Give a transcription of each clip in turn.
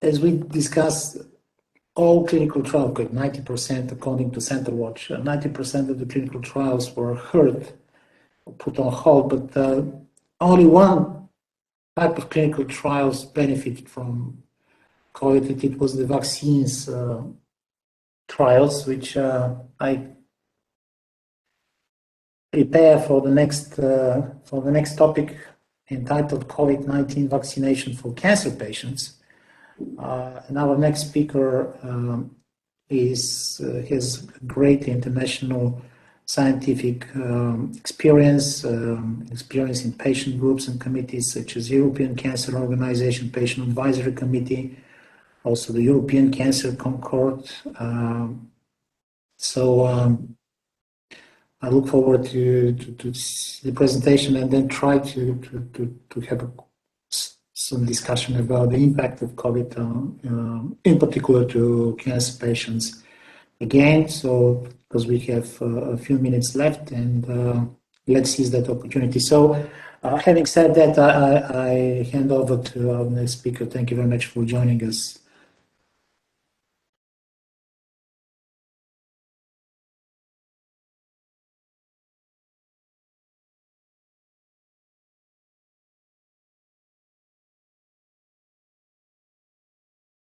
as we discussed, all clinical trials, 90% according to CenterWatch, 90% of the clinical trials were hurt or put on hold, but only one type of clinical trials benefited from COVID. It was the vaccines trials, which I prepare for the next topic entitled COVID-19 vaccination for cancer patients. And our next speaker has great international scientific experience in patient groups and committees such as European Cancer Organization Patient Advisory Committee, also the European Cancer Concord. I look forward to the presentation and then try to have some discussion about the impact of COVID, in particular to cancer patients. Again, so because we have a few minutes left, and let's seize that opportunity. So, having said that, I hand over to our next speaker. Thank you very much for joining us.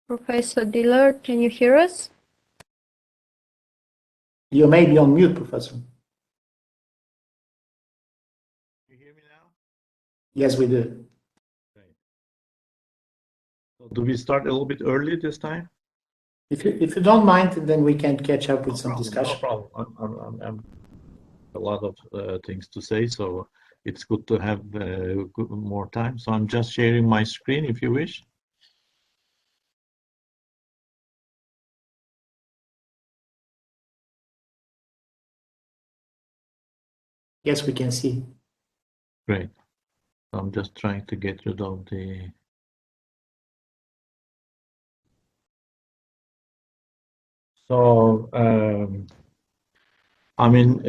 Professor Diler, can you hear us? You may be on mute, Professor. Can you hear me now? Yes, we do. Great. So do we start a little bit early this time? If you don't mind, then we can catch up with some problem, discussion. No problem. I'm a lot of things to say, so it's good to have more time. So I'm just sharing my screen if you wish. Yes, we can see. Great. I'm just trying to get rid of the... So, I mean,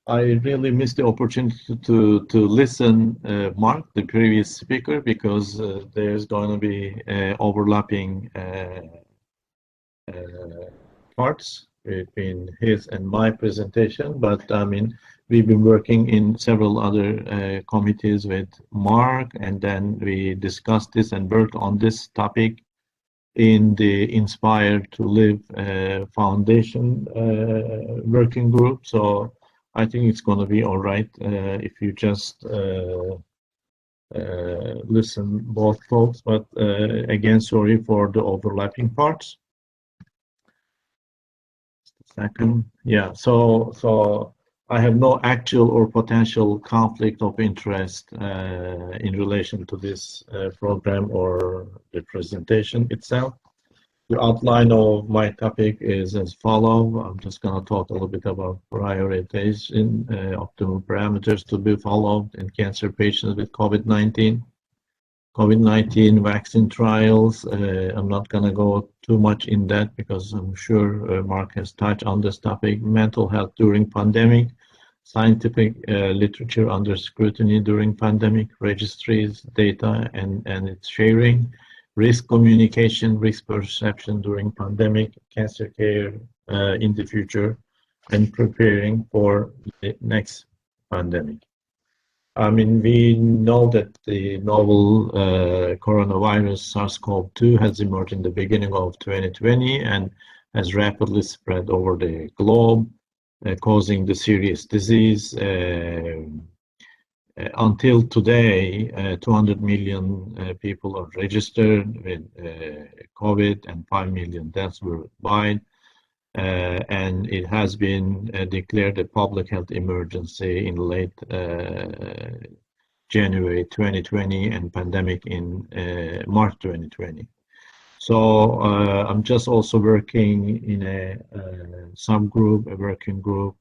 I really missed the opportunity to listen, Mark, the previous speaker, because there's going to be overlapping parts between his and my presentation. But I mean, we've been working in several other committees with Mark, and then we discussed this and worked on this topic in the Inspire to Live Foundation working group. So I think it's going to be all right if you just listen both folks. But again, sorry for the overlapping parts. Second, yeah. So I have no actual or potential conflict of interest in relation to this program or the presentation itself. The outline of my topic is as follows. I'm just going to talk a little bit about prioritization, optimal parameters to be followed in cancer patients with COVID-19. COVID-19 vaccine trials. I'm not going to go too much in that because I'm sure Mark has touched on this topic. Mental health during pandemic, scientific literature under scrutiny during pandemic, registries, data and its sharing, risk communication, risk perception during pandemic, cancer care in the future, and preparing for the next pandemic. I mean, we know that the novel coronavirus SARS-CoV-2 has emerged in the beginning of 2020 and has rapidly spread over the globe, causing the serious disease. Until today, 200 million people are registered with COVID and 5 million deaths worldwide. And it has been declared a public health emergency in late January 2020 and pandemic in March 2020. So I'm just also working in a subgroup, a working group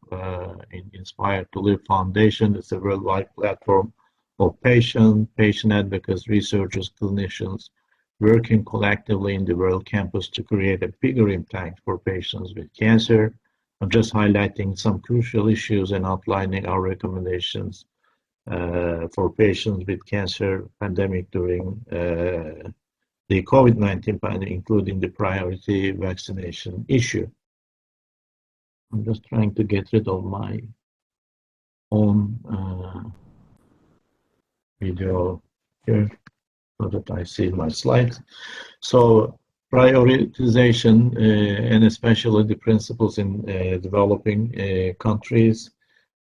in Inspire to Live Foundation. It's a worldwide platform of patient advocates, researchers, clinicians, working collectively in the world campus to create a bigger impact for patients with cancer. I'm just highlighting some crucial issues and outlining our recommendations for patients with cancer pandemic during the COVID-19 pandemic, including the priority vaccination issue. I'm just trying to get rid of my own video here so that I see my slides. So prioritization and especially the principles in developing countries,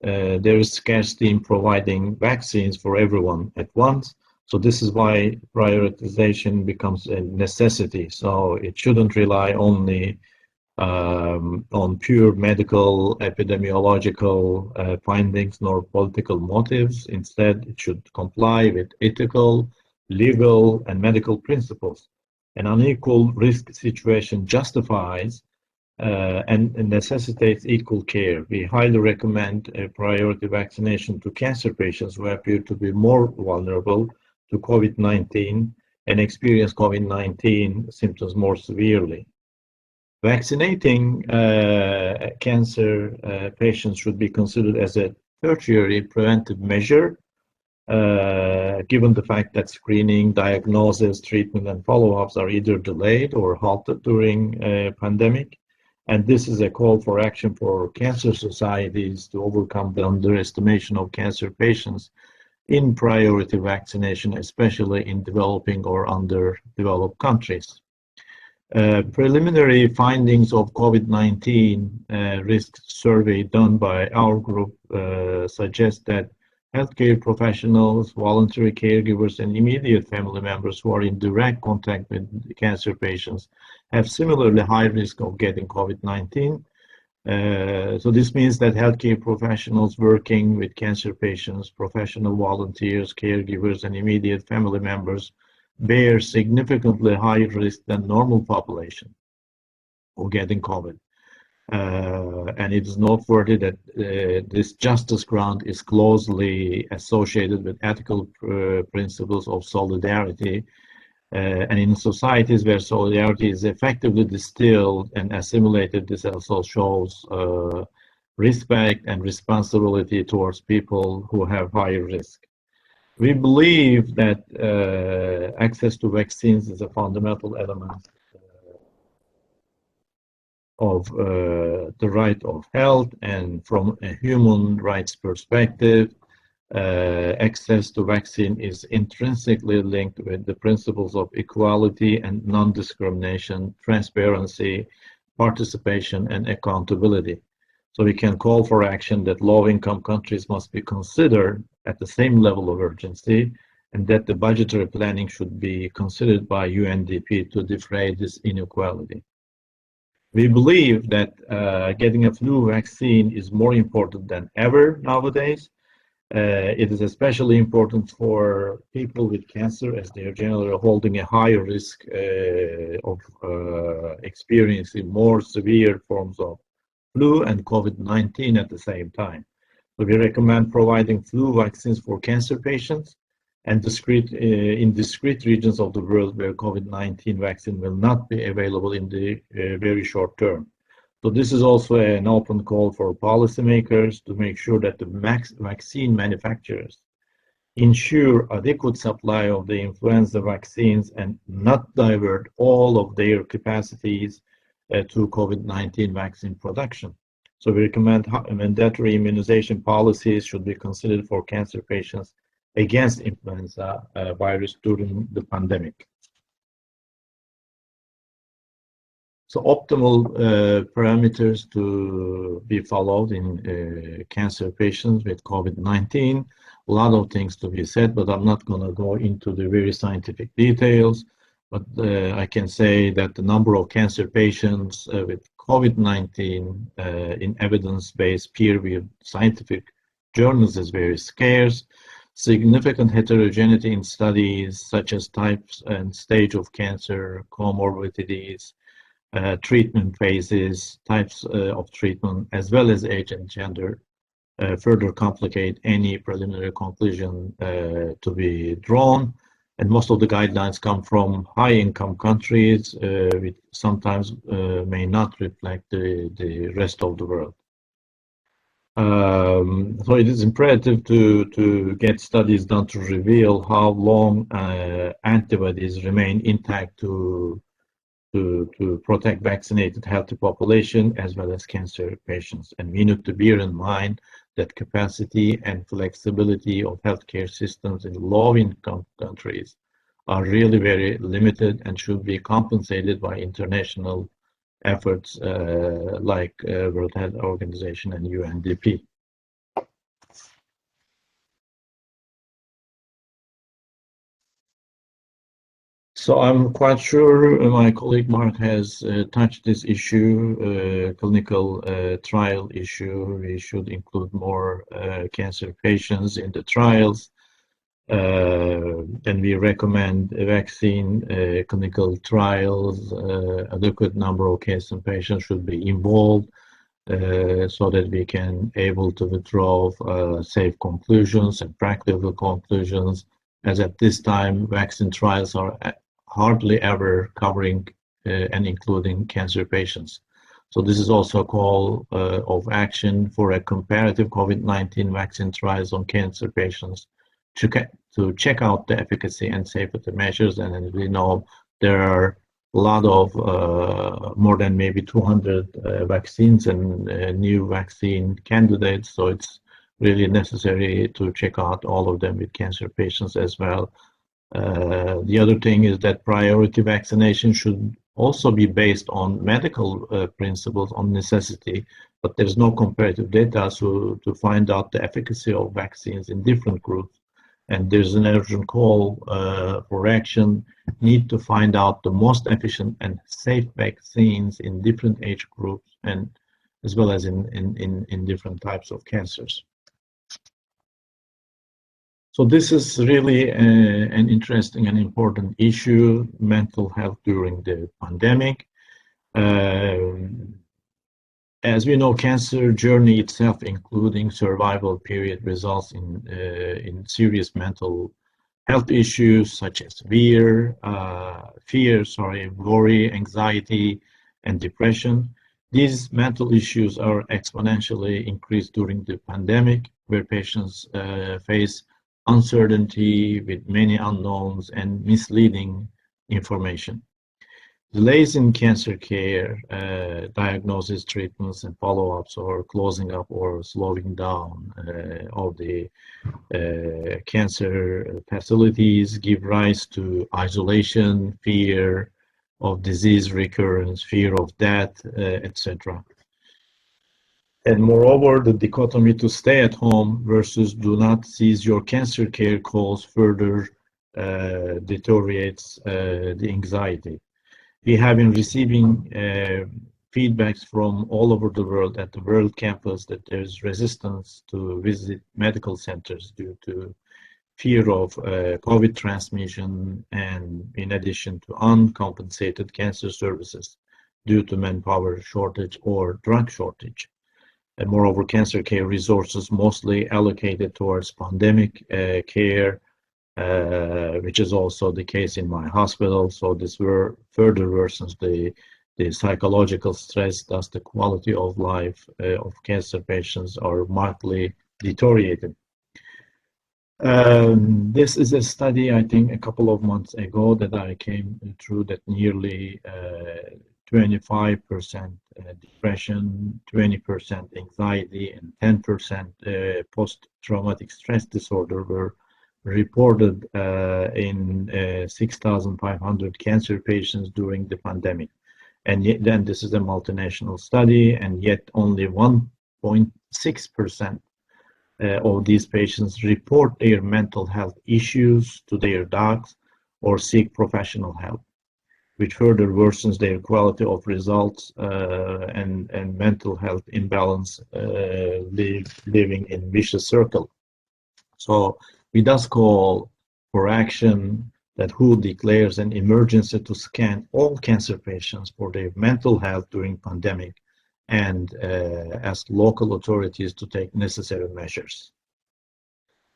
there is scarcity in providing vaccines for everyone at once. So this is why prioritization becomes a necessity. So it shouldn't rely only on pure medical, epidemiological findings nor political motives. Instead, it should comply with ethical, legal, and medical principles. An unequal risk situation justifies and necessitates equal care. We highly recommend a priority vaccination to cancer patients who appear to be more vulnerable to COVID-19 and experience COVID-19 symptoms more severely. Vaccinating cancer patients should be considered as a tertiary preventive measure, given the fact that screening, diagnosis, treatment, and follow-ups are either delayed or halted during a pandemic. And this is a call for action for cancer societies to overcome the underestimation of cancer patients in priority vaccination, especially in developing or underdeveloped countries. Preliminary findings of COVID-19 risk survey done by our group suggest that healthcare professionals, voluntary caregivers, and immediate family members who are in direct contact with cancer patients have similarly high risk of getting COVID-19. So this means that healthcare professionals working with cancer patients, professional volunteers, caregivers, and immediate family members bear significantly higher risk than normal population of getting COVID. And it is noteworthy that this justice ground is closely associated with ethical principles of solidarity. And in societies where solidarity is effectively distilled and assimilated, this also shows respect and responsibility towards people who have higher risk. We believe that access to vaccines is a fundamental element of the right of health, and from a human rights perspective, access to vaccine is intrinsically linked with the principles of equality and non-discrimination, transparency, participation, and accountability. So we can call for action that low-income countries must be considered at the same level of urgency, and that the budgetary planning should be considered by UNDP to defray this inequality. We believe that getting a flu vaccine is more important than ever nowadays. It is especially important for people with cancer, as they are generally holding a higher risk of experiencing more severe forms of flu and COVID-19 at the same time. So we recommend providing flu vaccines for cancer patients and in discrete regions of the world where COVID-19 vaccine will not be available in the very short term. So this is also an open call for policymakers to make sure that the vaccine manufacturers ensure adequate supply of the influenza vaccines and not divert all of their capacities to COVID-19 vaccine production. So we recommend mandatory immunization policies should be considered for cancer patients against influenza virus during the pandemic. So optimal parameters to be followed in cancer patients with COVID-19. A lot of things to be said, but I'm not going to go into the very scientific details. But I can say that the number of cancer patients with COVID-19 in evidence-based peer-reviewed scientific journals is very scarce. Significant heterogeneity in studies such as types and stage of cancer, comorbidities, treatment phases, types of treatment, as well as age and gender, further complicate any preliminary conclusion to be drawn. And most of the guidelines come from high-income countries, which sometimes may not reflect the rest of the world. So it is imperative to get studies done to reveal how long antibodies remain intact to protect vaccinated healthy population as well as cancer patients. And we need to bear in mind that capacity and flexibility of healthcare systems in low-income countries are really very limited and should be compensated by international efforts like World Health Organization and UNDP. So I'm quite sure my colleague Mark has touched this issue, clinical trial issue. We should include more cancer patients in the trials. And we recommend vaccine clinical trials. Adequate number of cancer patients should be involved so that we can able to draw safe conclusions and practical conclusions. As at this time, vaccine trials are hardly ever covering and including cancer patients. So this is also a call of action for a comparative COVID-19 vaccine trials on cancer patients to check out the efficacy and safety measures. And as we know, there are a lot of more than maybe 200 vaccines and new vaccine candidates. So it's really necessary to check out all of them with cancer patients as well. The other thing is that priority vaccination should also be based on medical principles on necessity, but there's no comparative data to find out the efficacy of vaccines in different groups. And there's an urgent call for action, need to find out the most efficient and safe vaccines in different age groups and as well as in different types of cancers. So this is really an interesting and important issue, mental health during the pandemic. As we know, cancer journey itself, including survival period, results in serious mental health issues such as fear, worry, anxiety, and depression. These mental issues are exponentially increased during the pandemic, where patients face uncertainty with many unknowns and misleading information. Delays in cancer care, diagnosis, treatments, and follow-ups, or closing up or slowing down of the cancer facilities give rise to isolation, fear of disease recurrence, fear of death, etc. And moreover, the dichotomy to stay at home versus do not cease your cancer care calls further deteriorates the anxiety. We have been receiving feedbacks from all over the world at the World Campus that there's resistance to visit medical centers due to fear of COVID transmission and in addition to uncompensated cancer services due to manpower shortage or drug shortage. And moreover, cancer care resources mostly allocated towards pandemic care, which is also the case in my hospital. So this further worsens the psychological stress, thus the quality of life of cancer patients are markedly deteriorated. This is a study, I think, a couple of months ago that I came through that nearly 25% depression, 20% anxiety, and 10% post-traumatic stress disorder were reported in 6,500 cancer patients during the pandemic. And yet, then this is a multinational study, and yet only 1.6% of these patients report their mental health issues to their docs or seek professional help, which further worsens their quality of results and mental health imbalance, living in vicious circle. So we thus call for action that WHO declares an emergency to scan all cancer patients for their mental health during pandemic and ask local authorities to take necessary measures.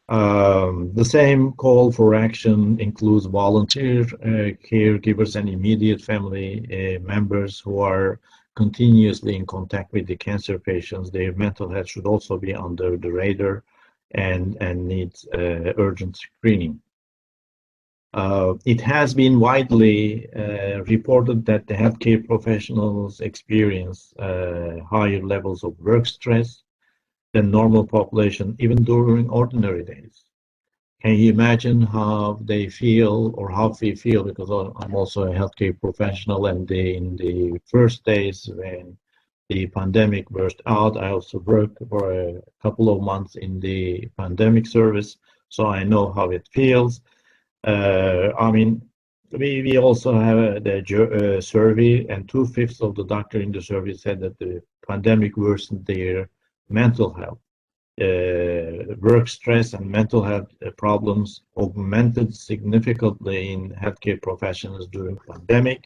The same call for action includes volunteer caregivers and immediate family members who are continuously in contact with the cancer patients, their mental health should also be under the radar and needs urgent screening. It has been widely reported that the healthcare professionals experience higher levels of work stress than normal population, even during ordinary days. Can you imagine how they feel or how we feel? Because I'm also a healthcare professional, and in the first days when the pandemic burst out, I also worked for a couple of months in the pandemic service, so I know how it feels. I mean, we also have the survey, and 2/5 of the doctors in the survey said that the pandemic worsened their mental health. Work stress and mental health problems augmented significantly in healthcare professionals during pandemic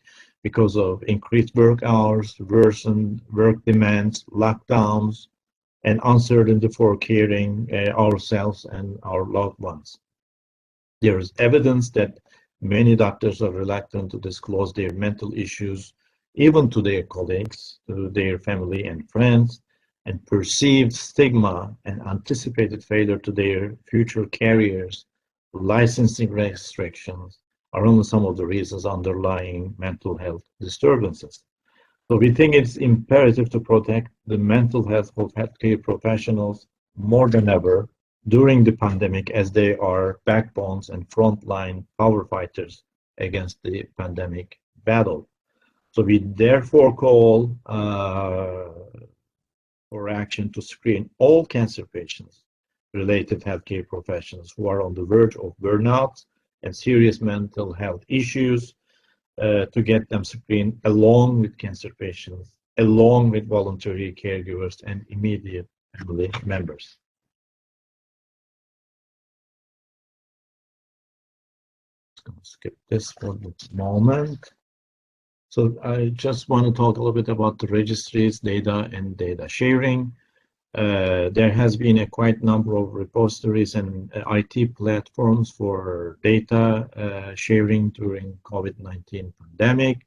because of increased work hours, worsened work demands, lockdowns, and uncertainty for caring ourselves and our loved ones. There is evidence that many doctors are reluctant to disclose their mental issues, even to their colleagues, to their family and friends, and perceived stigma and anticipated failure to their future careers, licensing restrictions are only some of the reasons underlying mental health disturbances. So we think it's imperative to protect the mental health of healthcare professionals more than ever during the pandemic, as they are backbones and frontline power fighters against the pandemic battle. So we therefore call for action to screen all cancer patients, related healthcare professionals who are on the verge of burnout and serious mental health issues, to get them screened along with cancer patients, along with voluntary caregivers and immediate family members. Going to skip this for the moment. So I just want to talk a little bit about the registries, data, and data sharing. There has been a quite number of repositories and IT platforms for data sharing during COVID-19 pandemic.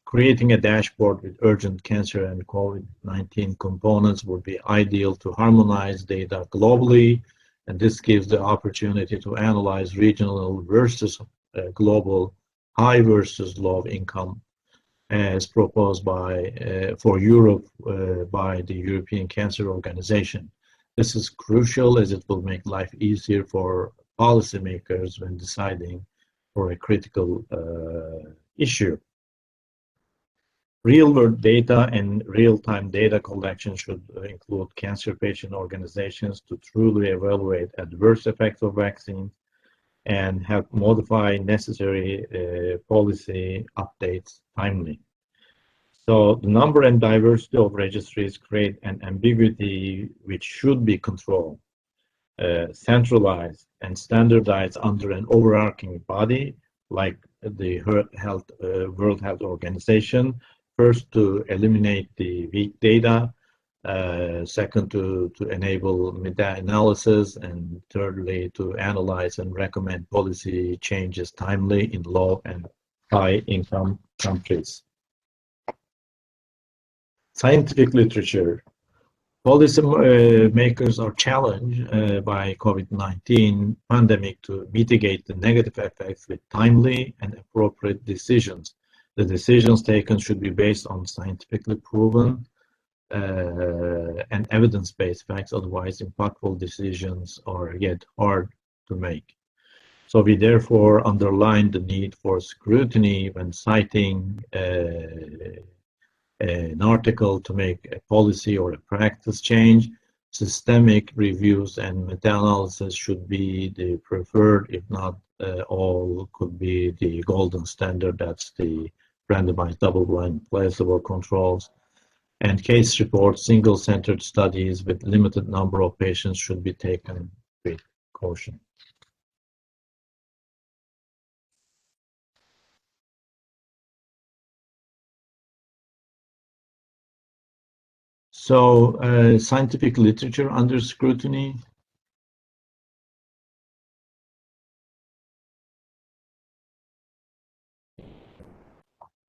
Creating a dashboard with urgent cancer and COVID-19 components would be ideal to harmonize data globally, and this gives the opportunity to analyze regional versus global, high versus low income, as proposed by for Europe by the European Cancer Organization. This is crucial as it will make life easier for policymakers when deciding for a critical issue. Real-world data and real-time data collection should include cancer patient organizations to truly evaluate adverse effects of vaccines and help modify necessary policy updates timely. So the number and diversity of registries create an ambiguity which should be controlled, centralized, and standardized under an overarching body like the World Health Organization. First, to eliminate the weak data. Second, to enable meta-analysis, and thirdly, to analyze and recommend policy changes timely in low and high-income countries. Scientific literature. Policy makers are challenged by COVID-19 pandemic to mitigate the negative effects with timely and appropriate decisions. The decisions taken should be based on scientifically proven and evidence-based facts, otherwise impactful decisions are yet hard to make. So we therefore underline the need for scrutiny when citing an article to make a policy or a practice change. Systemic reviews and meta-analysis should be the preferred, if not all could be the golden standard. That's the randomized double-blind placebo controls. And case reports, single-centered studies with limited number of patients should be taken with caution. So scientific literature under scrutiny.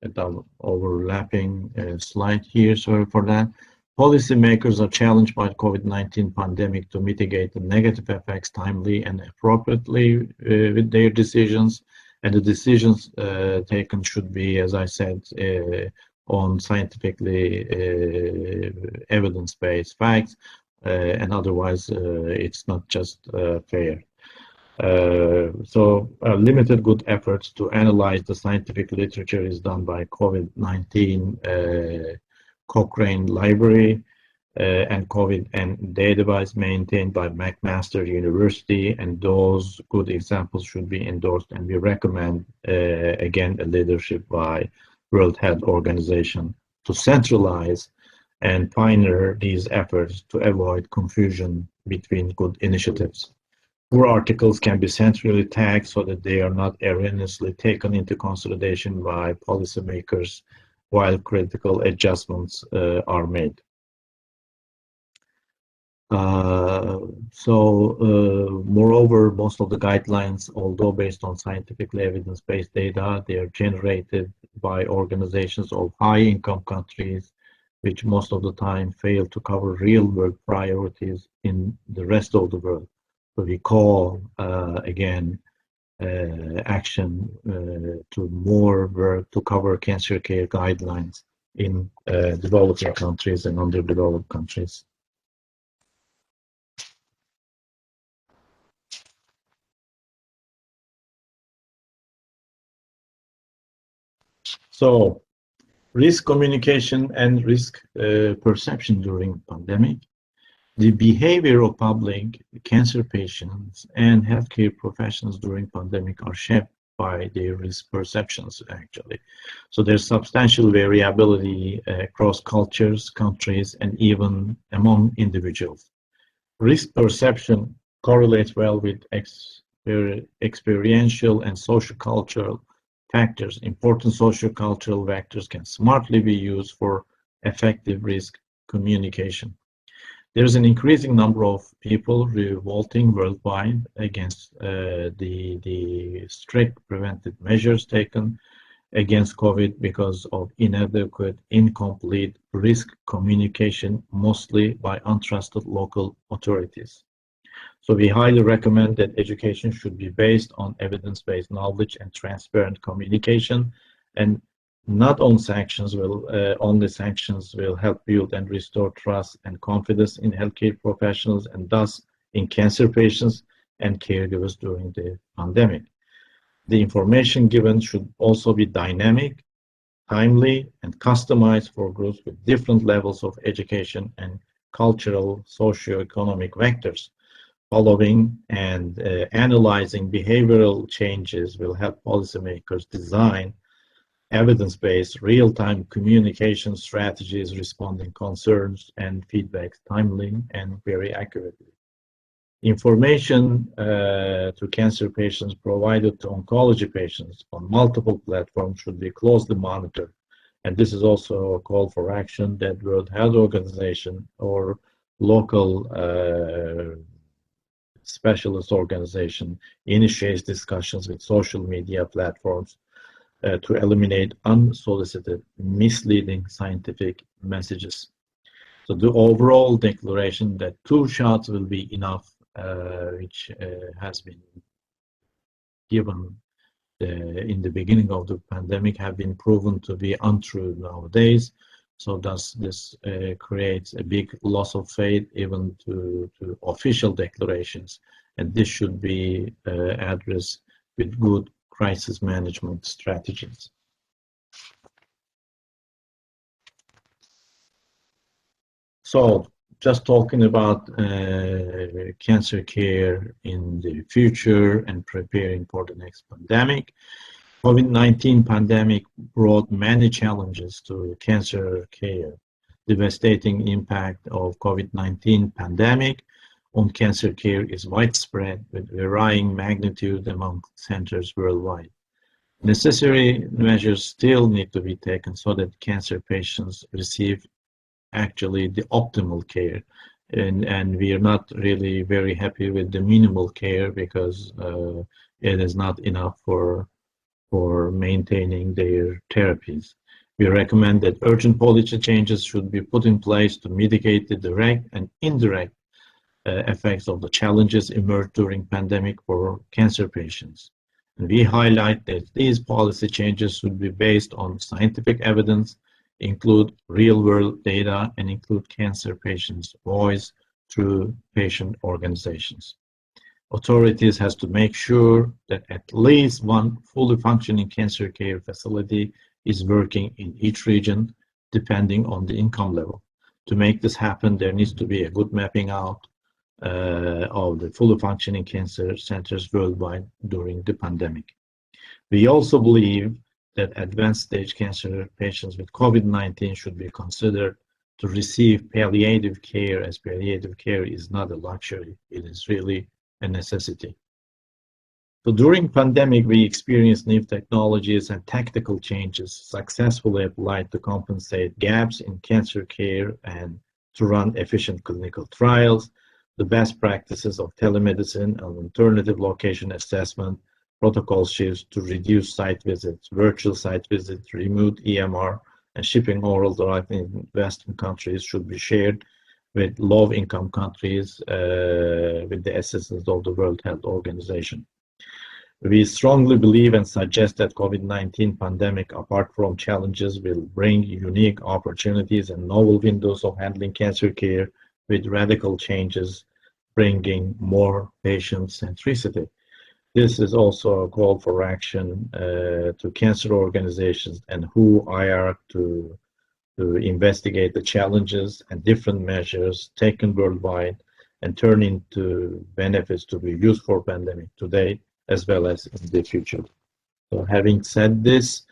the overlapping slide here, sorry for that. Policymakers are challenged by the COVID-19 pandemic to mitigate the negative effects timely and appropriately with their decisions. And the decisions taken should be, as I said, on scientifically evidence-based facts, and otherwise it's not just fair. So limited good efforts to analyze the scientific literature is done by COVID-19 Cochrane Library and COVID and database maintained by McMaster University, and those good examples should be endorsed, and we recommend again a leadership by World Health Organization to centralize and pioneer these efforts to avoid confusion between good initiatives. Poor articles can be centrally tagged so that they are not erroneously taken into consideration by policymakers while critical adjustments are made. Moreover, most of the guidelines, although based on scientifically evidence-based data, they are generated by organizations of high-income countries, which most of the time fail to cover real-world priorities in the rest of the world. So we call, again, action to more work to cover cancer care guidelines in developing countries and underdeveloped countries. So, risk communication and risk perception during pandemic. The behavior of public cancer patients and healthcare professionals during pandemic are shaped by their risk perceptions, actually. So there's substantial variability across cultures, countries, and even among individuals. Risk perception correlates well with experiential and social-cultural factors. Important social-cultural factors can smartly be used for effective risk communication. There's an increasing number of people revolting worldwide against the strict preventive measures taken against COVID because of inadequate, incomplete risk communication, mostly by untrusted local authorities. So we highly recommend that education should be based on evidence-based knowledge and transparent communication, and not on sanctions only sanctions will help build and restore trust and confidence in healthcare professionals, and thus in cancer patients and caregivers during the pandemic. The information given should also be dynamic, timely, and customized for groups with different levels of education and cultural, socio-economic vectors. Following and analyzing behavioral changes will help policymakers design evidence-based, real-time communication strategies, responding concerns and feedback timely and very accurately. Information to cancer patients provided to oncology patients on multiple platforms should be closely monitored. And this is also a call for action that World Health Organization or local specialist organization initiates discussions with social media platforms to eliminate unsolicited, misleading scientific messages. So the overall declaration that 2 shots will be enough, which has been given in the beginning of the pandemic, have been proven to be untrue nowadays. So thus this creates a big loss of faith even to official declarations, and this should be addressed with good crisis management strategies. So just talking about cancer care in the future and preparing for the next pandemic. COVID-19 pandemic brought many challenges to cancer care. Devastating impact of COVID-19 pandemic on cancer care is widespread with varying magnitude among centers worldwide. Necessary measures still need to be taken so that cancer patients receive actually the optimal care. And we are not really very happy with the minimal care because it is not enough for for maintaining their therapies. We recommend that urgent policy changes should be put in place to mitigate the direct and indirect effects of the challenges emerged during pandemic for cancer patients. And we highlight that these policy changes should be based on scientific evidence, include real-world data, and include cancer patients' voice through patient organizations. Authorities has to make sure that at least one fully functioning cancer care facility is working in each region, depending on the income level. To make this happen, there needs to be a good mapping out of the fully functioning cancer centers worldwide during the pandemic. We also believe that advanced stage cancer patients with COVID-19 should be considered to receive palliative care, as palliative care is not a luxury, it is really a necessity. So during pandemic, we experienced new technologies and tactical changes successfully applied to compensate gaps in cancer care and to run efficient clinical trials. The best practices of telemedicine and alternative location assessment, protocol shifts to reduce site visits, virtual site visits, remote EMR, and shipping oral drugs in Western countries should be shared with low-income countries with the assistance of the World Health Organization. We strongly believe and suggest that COVID-19 pandemic, apart from challenges, will bring unique opportunities and novel windows of handling cancer care with radical changes, bringing more patient centricity. This is also a call for action to cancer organizations and WHO IR to investigate the challenges and different measures taken worldwide and turn into benefits to be used for pandemic today as well as in the future. So having said this,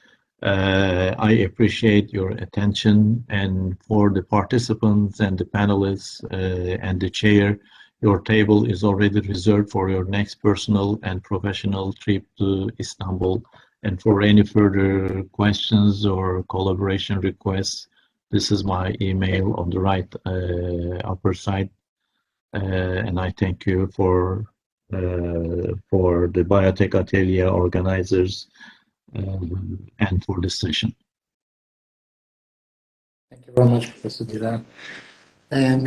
I appreciate your attention, and for the participants and the panelists and the chair, your table is already reserved for your next personal and professional trip to Istanbul. And for any further questions or collaboration requests, this is my email on the right upper side. And I thank you for the Biotech Atelier organizers and for this session. Thank you very much, Professor Diler. And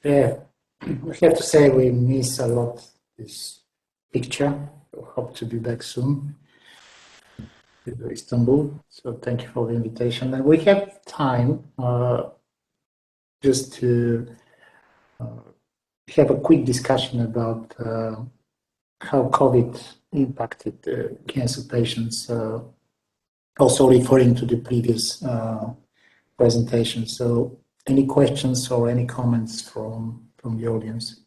yeah, we have to say we miss a lot this picture. We hope to be back soon to Istanbul. So thank you for the invitation. And we have time just to have a quick discussion about how COVID impacted cancer patients, also referring to the previous presentation. So any questions or any comments from the audience?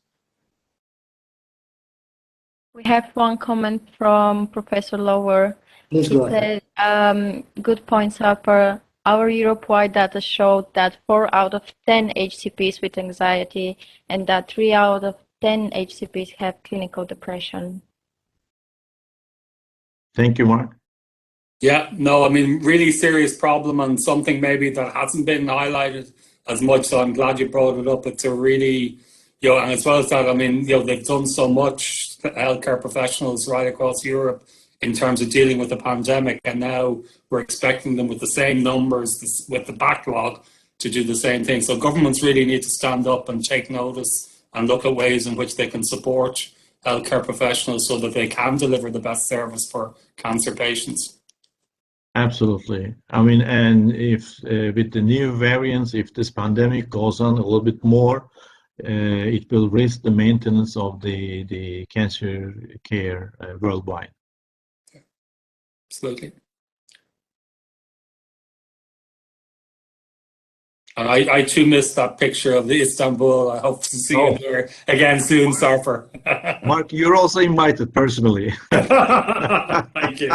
We have one comment from Professor Lower. Please He go ahead. said, good point, Sarper. Our Europe-wide data showed that 4 out of 10 HCPs with anxiety and that 3 out of 10 HCPs have clinical depression. Thank you, Mark. Yeah, no, I mean, really serious problem and something maybe that hasn't been highlighted as much. So I'm glad you brought it up. It's a really, and as well as that, I mean, they've done so much, healthcare professionals right across Europe in terms of dealing with the pandemic. And now we're expecting them with the same numbers, with the backlog, to do the same thing. So governments really need to stand up and take notice and look at ways in which they can support healthcare professionals so that they can deliver the best service for cancer patients. Absolutely. I mean, and if with the new variants, if this pandemic goes on a little bit more, it will risk the maintenance of the cancer care worldwide. Absolutely. And I too missed that picture of the Istanbul. I hope to see you there again soon, Sarper. Mark, you're also invited personally. Thank you.